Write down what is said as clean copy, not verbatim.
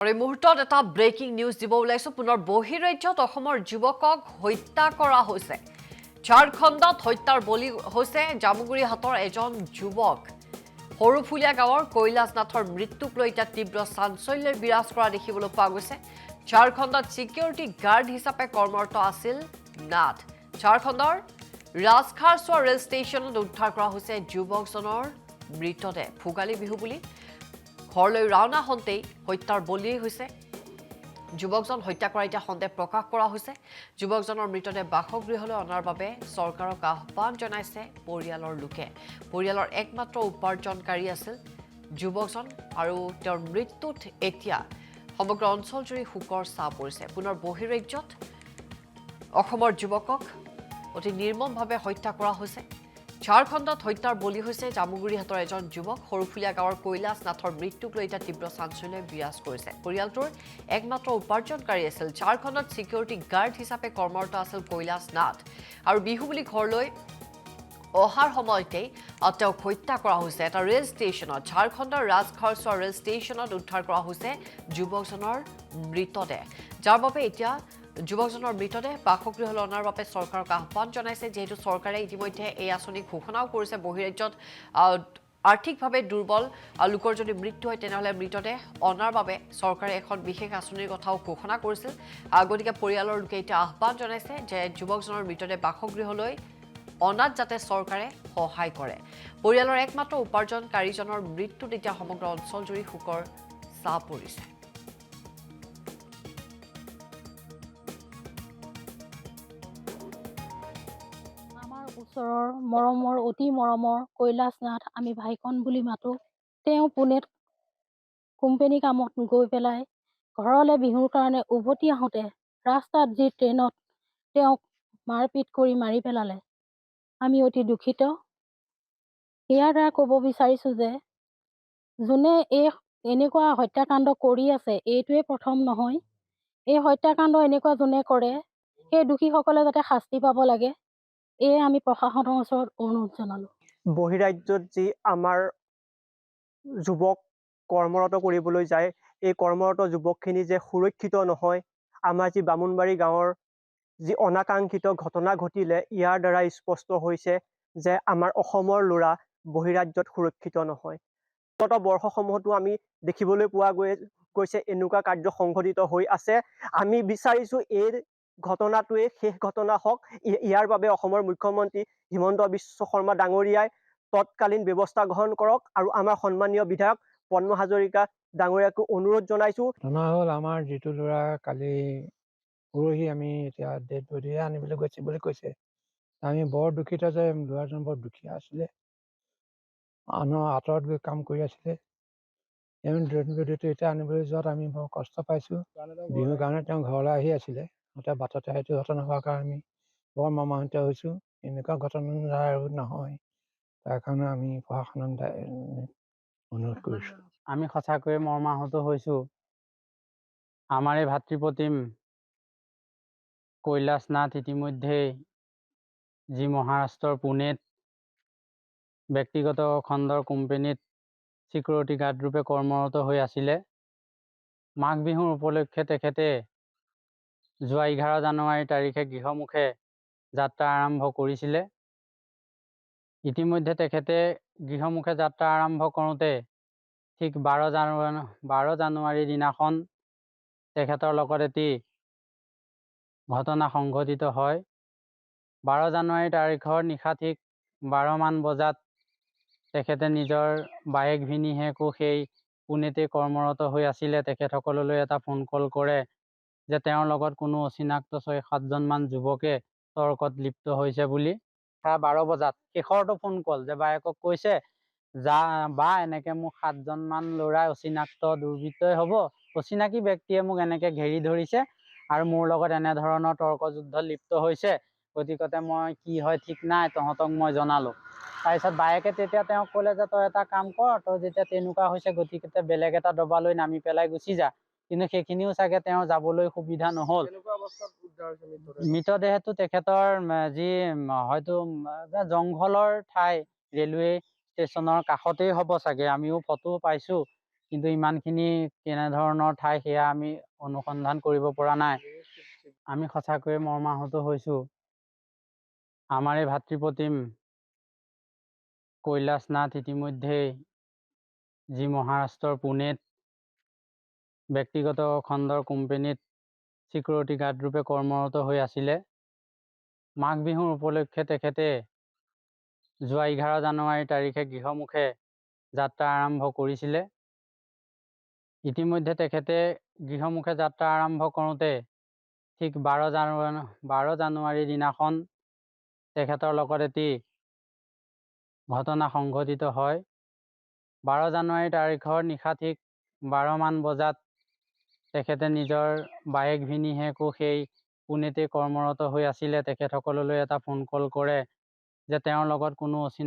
এই মুহূৰ্তত এটা ব্ৰেকিং নিউজ দিব ওলাইছো পুনৰ বহিৰাজ্যত অসমৰ যুৱকক হত্যা কৰা হৈছে ঝাৰখণ্ডত হত্যাৰ বলি হৈছে জামুগুৰিহাটৰ এজন যুৱক সৰুফুলীয়া গাঁৱৰ কৈলাশ নাথৰ মৃত্যুক লৈ এতিয়া তীব্ৰ চাঞ্চল্যৰ বিৰাজ কৰা দেখিবলৈ পোৱা গৈছে ঝাৰখণ্ডত সিকিউৰিটি গাৰ্ড হিচাপে কৰ্মৰত আছিল নাথ ঝাৰখণ্ডৰ ৰাজখাৰছোৱা ৰেল ষ্টেচনত উদ্ধাৰ কৰা হৈছে যুৱকজনৰ মৃতদেহ ভোগালী বিহু বুলি ঘৰলৈ ৰাওনা হওঁতেই হত্যাৰ বলি হৈছে যুৱকজন হত্যা কৰা এতিয়া সন্দেহ প্ৰকাশ কৰা হৈছে যুৱকজনৰ মৃতদেহ বাসগৃহলৈ অনাৰ বাবে চৰকাৰক আহ্বান জনাইছে পৰিয়ালৰ লোকে পৰিয়ালৰ একমাত্ৰ উপাৰ্জনকাৰী আছিল যুৱকজন আৰু তেওঁৰ মৃত্যুত এতিয়া সমগ্ৰ অঞ্চলজুৰি শোকৰ ছাঁ পৰিছে পুনৰ বহিৰাজ্যত অসমৰ যুৱকক অতি নিৰ্মমভাৱে হত্যা কৰা হৈছে ঝাৰখণ্ডত হত্যাৰ বলি হৈছে জামুগুৰিহাটৰ এজন যুৱক সৰুফুলীয়া গাঁৱৰ কৈলাশ নাথৰ মৃত্যুক লৈ এতিয়া তীব্ৰ চাঞ্চল্যই বিৰাজ কৰিছে পৰিয়ালটোৰ একমাত্ৰ উপাৰ্জনকাৰী আছিল ঝাৰখণ্ডত সিকিউৰিটি গাৰ্ড হিচাপে কৰ্মৰত আছিল কৈলাশ নাথ আৰু বিহু বুলি ঘৰলৈ অহাৰ সময়তেই তেওঁক হত্যা কৰা হৈছে এটা ৰেল ষ্টেচনত ঝাৰখণ্ডৰ ৰাজখাৰছোৱা ৰেল ষ্টেচনত উদ্ধাৰ কৰা হৈছে যুৱকজনৰ মৃতদেহ যাৰ বাবে এতিয়া যুৱকজনৰ মৃতদেহ বাসগৃহলৈ অনাৰ বাবে চৰকাৰক আহ্বান জনাইছে যিহেতু চৰকাৰে ইতিমধ্যে এই আঁচনি ঘোষণাও কৰিছে বহিৰাজ্যত আৰ্থিকভাৱে দুৰ্বল লোকৰ যদি মৃত্যু হয় তেনেহ'লে মৃতদেহ অনাৰ বাবে চৰকাৰে এখন বিশেষ আঁচনিৰ কথাও ঘোষণা কৰিছিল গতিকে পৰিয়ালৰ লোকে এতিয়া আহ্বান জনাইছে যে যুৱকজনৰ মৃতদেহ বাসগৃহলৈ অনাত যাতে চৰকাৰে সহায় কৰে পৰিয়ালৰ একমাত্ৰ উপাৰ্জনকাৰীজনৰ মৃত্যুত এতিয়া সমগ্ৰ অঞ্চলজুৰি শোকৰ ছাঁ পৰিছে ওচৰৰ মৰমৰ অতি মৰমৰ কৈলাশ নাথ আমি ভাইকন বুলি মাতো তেওঁ পুনেত কোম্পানী কামত গৈ পেলাই ঘৰলৈ বিহুৰ কাৰণে উভতি আহোঁতে ৰাস্তাত যি ট্ৰেইনত তেওঁক মাৰপিট কৰি মাৰি পেলালে আমি অতি দুখিত ইয়াৰ দ্বাৰা ক'ব বিচাৰিছোঁ যে যোনে এনেকুৱা হত্যাকাণ্ড কৰি আছে এইটোৱে প্ৰথম নহয় এই হত্যাকাণ্ড এনেকুৱা যোনে কৰে সেই দোষীসকলে যাতে শাস্তি পাব লাগে এয়ে আমি প্ৰশাসনৰ ওচৰত অনুৰোধ জনালোঁ বহিৰাজ্যত যি আমাৰ যুৱক কৰ্মৰত কৰিবলৈ যায় এই কৰ্মৰত যুৱকখিনি যে সুৰক্ষিত নহয় আমাৰ যি বামুণবাৰী গাঁৱৰ যি অনাকাংক্ষিত ঘটনা ঘটিলে ইয়াৰ দ্বাৰা স্পষ্ট হৈছে যে আমাৰ অসমৰ ল'ৰা বহিৰাজ্যত সুৰক্ষিত নহয় বিগত বৰ্ষসমূহতো আমি দেখিবলৈ পোৱা গৈছে এনেকুৱা কাৰ্য সংঘটিত হৈ আছে আমি বিচাৰিছোঁ এই ঘটনাটোৱে শেষ ঘটনা হওক ইয়াৰ বাবে অসমৰ মুখ্যমন্ত্ৰী হিমন্ত বিশ্ব শৰ্মা ডাঙৰীয়াই তৎকালীন ব্যৱস্থা গ্ৰহণ কৰক আৰু আমাৰ সন্মানীয় বিধায়ক পদ্ম হাজৰিকা ডাঙৰীয়াকো অনুৰোধ জনাইছোঁ ঘটনা হ'ল আমাৰ যিটো ল'ৰা কালি পৰহি আমি এতিয়া ডেড বডিহে আনিবলৈ গৈছে বুলি কৈছে আমি বৰ দুখিত যে ল'ৰাজন বৰ দুখীয়া আছিলে আনৰ আঁতৰত গৈ কাম কৰি আছিলে ডেড বডিটো এতিয়া আনিবলৈ যোৱাত আমি বৰ কষ্ট পাইছোঁ বিহুৰ কাৰণে তেওঁ ঘৰলৈ আহি আছিলে এতিয়া বাটতে সেইটো ঘটনা হোৱাৰ কাৰণে আমি বৰ মৰ্মাহত হৈছোঁ এনেকুৱা ঘটনা আৰু নহয় তাৰ কাৰণে আমি প্ৰশাসনক অনুৰোধ কৰিছোঁ আমি সঁচাকৈয়ে মৰ্মাহত হৈছোঁ আমাৰ এই ভাতৃপ্ৰতিম কৈলাশ নাথ ইতিমধ্যেই যি মহাৰাষ্ট্ৰৰ পুনেত ব্যক্তিগত খণ্ডৰ কোম্পানীত সিকিউৰিটি গাৰ্ড ৰূপে কৰ্মৰত হৈ আছিলে মাঘ বিহুৰ উপলক্ষে তেখেতে যোৱা 11 জানুৱাৰী তাৰিখে গৃহমুখে যাত্ৰা আৰম্ভ কৰিছিলে ইতিমধ্যে তেখেতে গৃহমুখে যাত্ৰা আৰম্ভ কৰোঁতে ঠিক 12 জানুৱাৰীৰ দিনাখন তেখেতৰ লগত এটি ঘটনা সংঘটিত হয় 12 জানুৱাৰী তাৰিখৰ নিশা ঠিক 12মান বজাত তেখেতে নিজৰ বায়েক ভিনীহেকো সেই পুনেতে কৰ্মৰত হৈ আছিলে তেখেতসকললৈ এটা ফোন কল কৰে যে তেওঁৰ লগত কোনো অচিনাক্ত 6-7জনমান যুৱকে তৰ্কত লিপ্ত হৈছে বুলি 12 বজাত শেষৰটো ফোন কল যে বায়েকক কৈছে বা এনেকে মোক 7জনমান ল'ৰাই অচিনাক্ত দুৰ্বৃত্তই হ'ব অচিনাকি ব্যক্তিয়ে মোক এনেকে ঘেৰি ধৰিছে আৰু মোৰ লগত এনেধৰণৰ তৰ্ক যুদ্ধত লিপ্ত হৈছে গতিকতে মই কি হয় ঠিক নাই তহঁতক মই জনালোঁ তাৰপিছত বায়েকে তেতিয়া তেওঁক ক'লে যে তই এটা কাম কৰ তই যেতিয়া তেনেকুৱা হৈছে গতিকে বেলেগ এটা দবালৈ নামি পেলাই গুচি যা কিন্তু সেইখিনিও চাগে তেওঁ যাবলৈ সুবিধা নহ'ল মৃতদেহটো তেখেতৰ যি হয়তো জংঘলৰ ঠাই ৰেলৱে ষ্টেচনৰ কাষতেই হ'ব চাগে আমিও ফটো পাইছোঁ কিন্তু ইমানখিনি কেনেধৰণৰ ঠাই সেয়া আমি অনুসন্ধান কৰিব পৰা নাই। আমি সঁচাকৈয়ে মৰ্মাহত হৈছোঁ। আমাৰ এই ভাতৃপ্ৰতিম কৈলাশ নাথ ইতিমধ্যেই যি মহাৰাষ্ট্ৰৰ পুনেত ব্যক্তিগত খণ্ডৰ কোম্পানীত চিকিউৰিটি গাৰ্ড ৰূপে কৰ্মৰত হৈ আছিলে। মাঘ বিহুৰ উপলক্ষে তেখেতে যোৱা 11 জানুৱাৰী তাৰিখে গৃহমুখে যাত্ৰা আৰম্ভ কৰিছিলে। ইতিমধ্যে তেখেতে গৃহমুখে যাত্ৰা আৰম্ভ কৰোঁতে ঠিক 12 জানুৱাৰীৰ দিনাখন তেখেতৰ লগত এটি ঘটনা সংঘটিত হয়। 12 জানুৱাৰী তাৰিখৰ নিশা ঠিক 12 মান বজাত তেখেতে নিজৰ বায়েক ভিনীহেকো সেই পুনেতে কৰ্মৰত হৈ আছিলে তেখেতসকললৈ এটা ফোন কল কৰে যে তেওঁৰ লগত কোনো